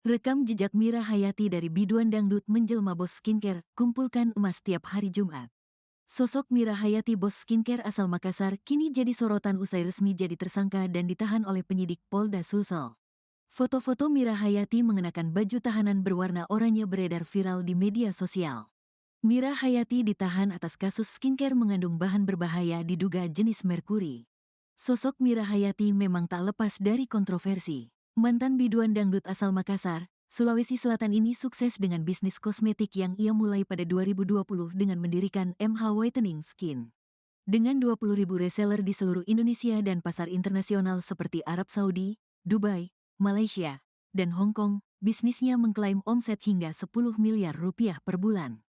Rekam jejak Mira Hayati dari biduan dangdut menjelma bos skincare, kumpulkan emas tiap hari Jumat. Sosok Mira Hayati bos skincare asal Makassar kini jadi sorotan usai resmi jadi tersangka dan ditahan oleh penyidik Polda Sulsel. Foto-foto Mira Hayati mengenakan baju tahanan berwarna oranye beredar viral di media sosial. Mira Hayati ditahan atas kasus skincare mengandung bahan berbahaya diduga jenis merkuri. Sosok Mira Hayati memang tak lepas dari kontroversi. Mantan biduan dangdut asal Makassar, Sulawesi Selatan ini sukses dengan bisnis kosmetik yang ia mulai pada 2020 dengan mendirikan MH Whitening Skin. Dengan 20.000 reseller di seluruh Indonesia dan pasar internasional seperti Arab Saudi, Dubai, Malaysia, dan Hong Kong, bisnisnya mengklaim omset hingga 10 miliar rupiah per bulan.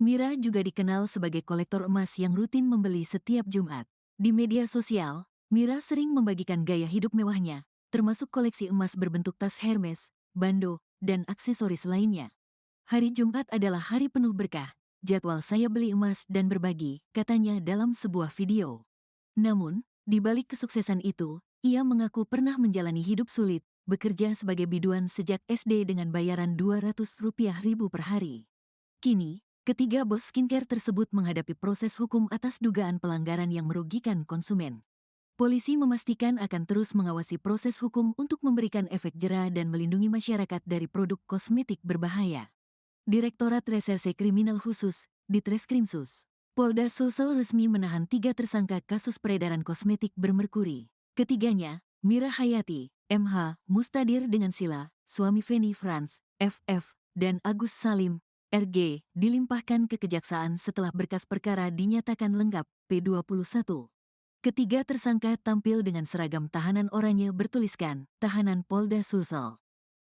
Mira juga dikenal sebagai kolektor emas yang rutin membeli setiap Jumat. Di media sosial, Mira sering membagikan gaya hidup mewahnya, termasuk koleksi emas berbentuk tas Hermes, bando, dan aksesoris lainnya. Hari Jumat adalah hari penuh berkah, jadwal saya beli emas dan berbagi, katanya dalam sebuah video. Namun, di balik kesuksesan itu, ia mengaku pernah menjalani hidup sulit, bekerja sebagai biduan sejak SD dengan bayaran Rp200.000 per hari. Kini, ketiga bos skincare tersebut menghadapi proses hukum atas dugaan pelanggaran yang merugikan konsumen. Polisi memastikan akan terus mengawasi proses hukum untuk memberikan efek jera dan melindungi masyarakat dari produk kosmetik berbahaya. Direktorat Reserse Kriminal Khusus, Ditreskrimsus, Polda Sulsel resmi menahan 3 tersangka kasus peredaran kosmetik bermerkuri. Ketiganya, Mira Hayati, MH, Mustadir dengan Sila, suami Feni Franz, FF, dan Agus Salim, RG, dilimpahkan ke kejaksaan setelah berkas perkara dinyatakan lengkap, P21. Ketiga tersangka tampil dengan seragam tahanan oranye bertuliskan, Tahanan Polda Sulsel.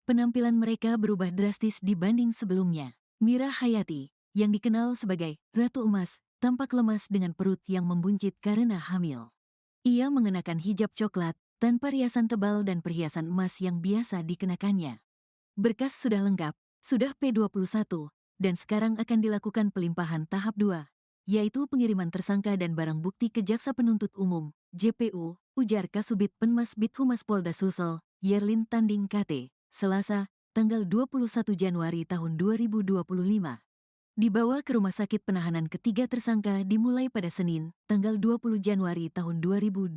Penampilan mereka berubah drastis dibanding sebelumnya. Mira Hayati, yang dikenal sebagai Ratu Emas, tampak lemas dengan perut yang membuncit karena hamil. Ia mengenakan hijab coklat, tanpa riasan tebal dan perhiasan emas yang biasa dikenakannya. Berkas sudah lengkap, sudah P21, dan sekarang akan dilakukan pelimpahan tahap 2. Yaitu pengiriman tersangka dan barang bukti ke Jaksa Penuntut Umum, JPU, ujar Kasubit Penmas Bithumas Polda Sulsel, Yerlin Tanding KT, Selasa, tanggal 21 Januari tahun 2025. Dibawa ke rumah sakit penahanan ketiga tersangka dimulai pada Senin, tanggal 20 Januari tahun 2025.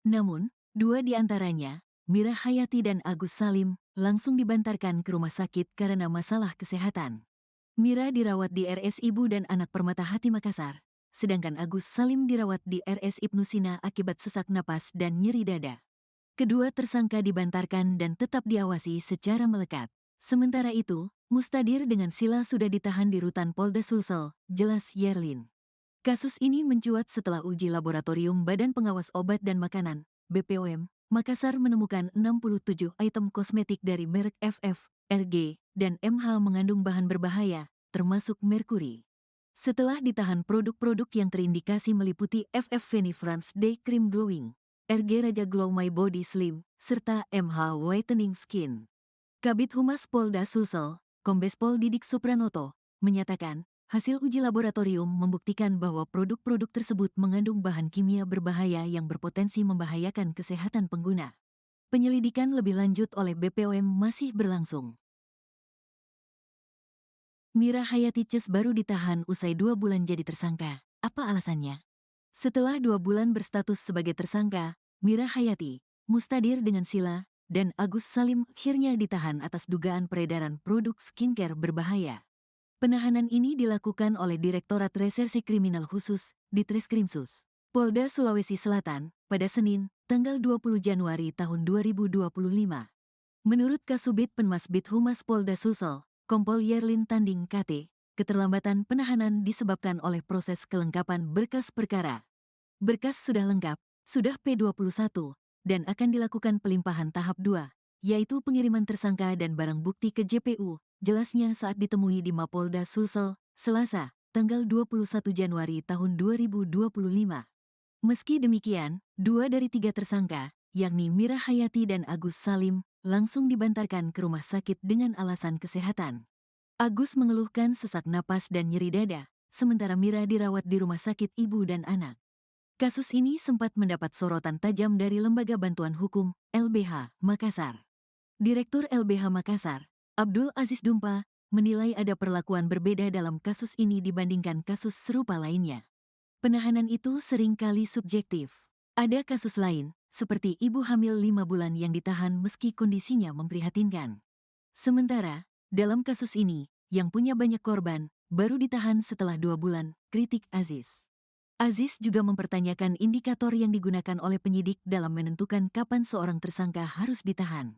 Namun, dua di antaranya, Mira Hayati dan Agus Salim, langsung dibantarkan ke rumah sakit karena masalah kesehatan. Mira dirawat di RS Ibu dan Anak Permata Hati Makassar, sedangkan Agus Salim dirawat di RS Ibnu Sina akibat sesak napas dan nyeri dada. Kedua tersangka dibantarkan dan tetap diawasi secara melekat. Sementara itu, Mustadir dengan Sila sudah ditahan di rutan Polda Sulsel, jelas Yerlin. Kasus ini mencuat setelah uji laboratorium Badan Pengawas Obat dan Makanan, BPOM, Makassar menemukan 67 item kosmetik dari merek FF, RG, dan MH mengandung bahan berbahaya, termasuk merkuri. Setelah ditahan produk-produk yang terindikasi meliputi FF Feni Franz Day Cream Glowing, RG Raja Glow My Body Slim, serta MH Whitening Skin. Kabid Humas Polda Sulsel, Kombes Pol Didik Supranoto, menyatakan, hasil uji laboratorium membuktikan bahwa produk-produk tersebut mengandung bahan kimia berbahaya yang berpotensi membahayakan kesehatan pengguna. Penyelidikan lebih lanjut oleh BPOM masih berlangsung. Mira Hayati Ces baru ditahan usai 2 bulan jadi tersangka. Apa alasannya? Setelah 2 bulan berstatus sebagai tersangka, Mira Hayati, Mustadir dengan Sila, dan Agus Salim akhirnya ditahan atas dugaan peredaran produk skincare berbahaya. Penahanan ini dilakukan oleh Direktorat Reserse Kriminal Khusus, Ditreskrimsus, Polda Sulawesi Selatan, pada Senin, tanggal 20 Januari tahun 2025. Menurut Kasubit Penmas Bithumas Polda Sulsel, Kompol Yerlin Tanding KT, keterlambatan penahanan disebabkan oleh proses kelengkapan berkas perkara. Berkas sudah lengkap, sudah P21, dan akan dilakukan pelimpahan tahap 2, yaitu pengiriman tersangka dan barang bukti ke JPU, jelasnya saat ditemui di Mapolda Sulsel, Selasa, tanggal 21 Januari tahun 2025. Meski demikian, 2 dari 3 tersangka, yakni Mira Hayati dan Agus Salim, langsung dibantarkan ke rumah sakit dengan alasan kesehatan. Agus mengeluhkan sesak napas dan nyeri dada, sementara Mira dirawat di Rumah Sakit Ibu dan Anak. Kasus ini sempat mendapat sorotan tajam dari Lembaga Bantuan Hukum, LBH, Makassar. Direktur LBH Makassar, Abdul Aziz Dumpa, menilai ada perlakuan berbeda dalam kasus ini dibandingkan kasus serupa lainnya. Penahanan itu seringkali subjektif. Ada kasus lain, seperti ibu hamil 5 bulan yang ditahan meski kondisinya memprihatinkan. Sementara, dalam kasus ini, yang punya banyak korban, baru ditahan setelah 2 bulan, kritik Aziz. Aziz juga mempertanyakan indikator yang digunakan oleh penyidik dalam menentukan kapan seorang tersangka harus ditahan.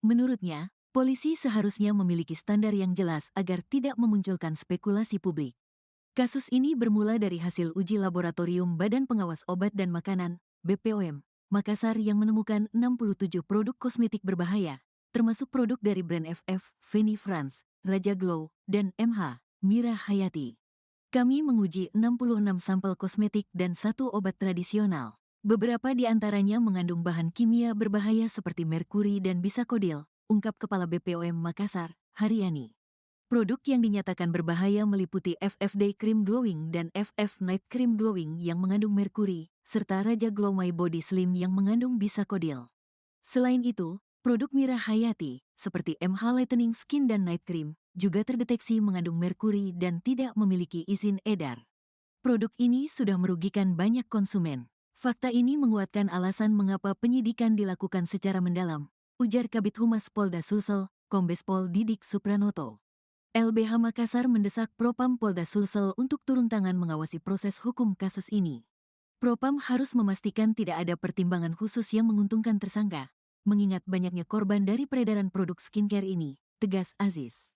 Menurutnya, polisi seharusnya memiliki standar yang jelas agar tidak memunculkan spekulasi publik. Kasus ini bermula dari hasil uji laboratorium Badan Pengawas Obat dan Makanan, BPOM, Makassar yang menemukan 67 produk kosmetik berbahaya, termasuk produk dari brand FF, Feni France, Raja Glow, dan MH, Mira Hayati. Kami menguji 66 sampel kosmetik dan 1 obat tradisional. Beberapa di antaranya mengandung bahan kimia berbahaya seperti merkuri dan bisakodil, ungkap Kepala BPOM Makassar, Haryani. Produk yang dinyatakan berbahaya meliputi FF Day Cream Glowing dan FF Night Cream Glowing yang mengandung merkuri, serta Raja Glow My Body Slim yang mengandung bisakodil. Selain itu, produk Mira Hayati, seperti MH Lightening Skin dan Night Cream, juga terdeteksi mengandung merkuri dan tidak memiliki izin edar. Produk ini sudah merugikan banyak konsumen. Fakta ini menguatkan alasan mengapa penyidikan dilakukan secara mendalam, ujar Kabid Humas Polda Sulsel, Kombes Pol Didik Supranoto. LBH Makassar mendesak Propam Polda Sulsel untuk turun tangan mengawasi proses hukum kasus ini. Propam harus memastikan tidak ada pertimbangan khusus yang menguntungkan tersangka, mengingat banyaknya korban dari peredaran produk skincare ini, tegas Aziz.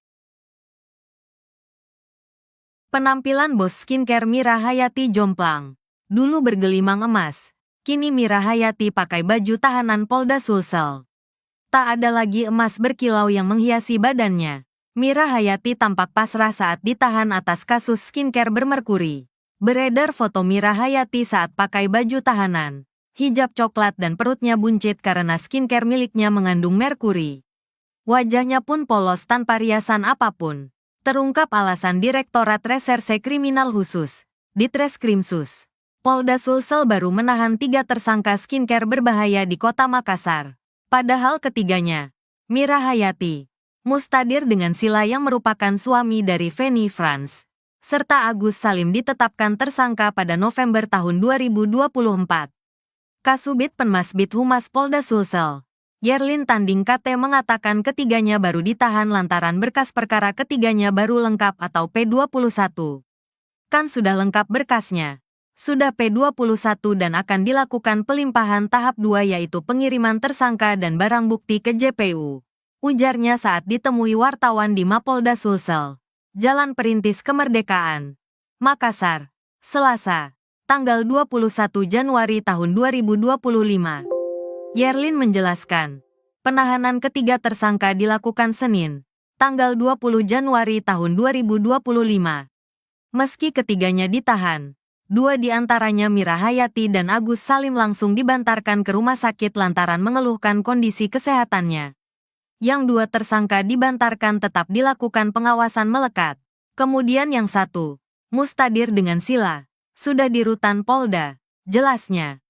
Penampilan bos skincare Mira Hayati jomplang. Dulu bergelimang emas, kini Mira Hayati pakai baju tahanan Polda Sulsel. Tak ada lagi emas berkilau yang menghiasi badannya. Mira Hayati tampak pasrah saat ditahan atas kasus skincare bermerkuri. Beredar foto Mira Hayati saat pakai baju tahanan, hijab coklat dan perutnya buncit karena skincare miliknya mengandung merkuri. Wajahnya pun polos tanpa riasan apapun. Terungkap alasan Direktorat Reserse Kriminal Khusus, Ditreskrimsus. Polda Sulsel baru menahan 3 tersangka skincare berbahaya di Kota Makassar. Padahal ketiganya, Mira Hayati, Mustadir dengan Sila yang merupakan suami dari Feni France, serta Agus Salim ditetapkan tersangka pada November tahun 2024. Kasubit Penmasbit Humas Polda Sulsel, Yerlin Tanding KT mengatakan ketiganya baru ditahan lantaran berkas perkara ketiganya baru lengkap atau P21. Kan sudah lengkap berkasnya. Sudah P21 dan akan dilakukan pelimpahan tahap 2 yaitu pengiriman tersangka dan barang bukti ke JPU. Ujarnya saat ditemui wartawan di Mapolda Sulsel, Jalan Perintis Kemerdekaan, Makassar, Selasa, tanggal 21 Januari tahun 2025. Yerlin menjelaskan, penahanan ketiga tersangka dilakukan Senin, tanggal 20 Januari tahun 2025. Meski ketiganya ditahan, 2 di antaranya Mira Hayati dan Agus Salim langsung dibantarkan ke rumah sakit lantaran mengeluhkan kondisi kesehatannya. Yang 2 tersangka dibantarkan tetap dilakukan pengawasan melekat. Kemudian yang 1, Mustadir dengan Sila, sudah di rutan Polda, jelasnya.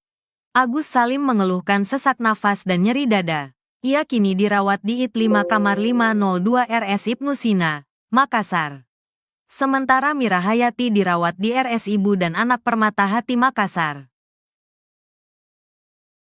Agus Salim mengeluhkan sesak nafas dan nyeri dada. Ia kini dirawat di IT 5 Kamar 502 RS Ibnu Sina, Makassar. Sementara Mira Hayati dirawat di RS Ibu dan Anak Permata Hati Makassar.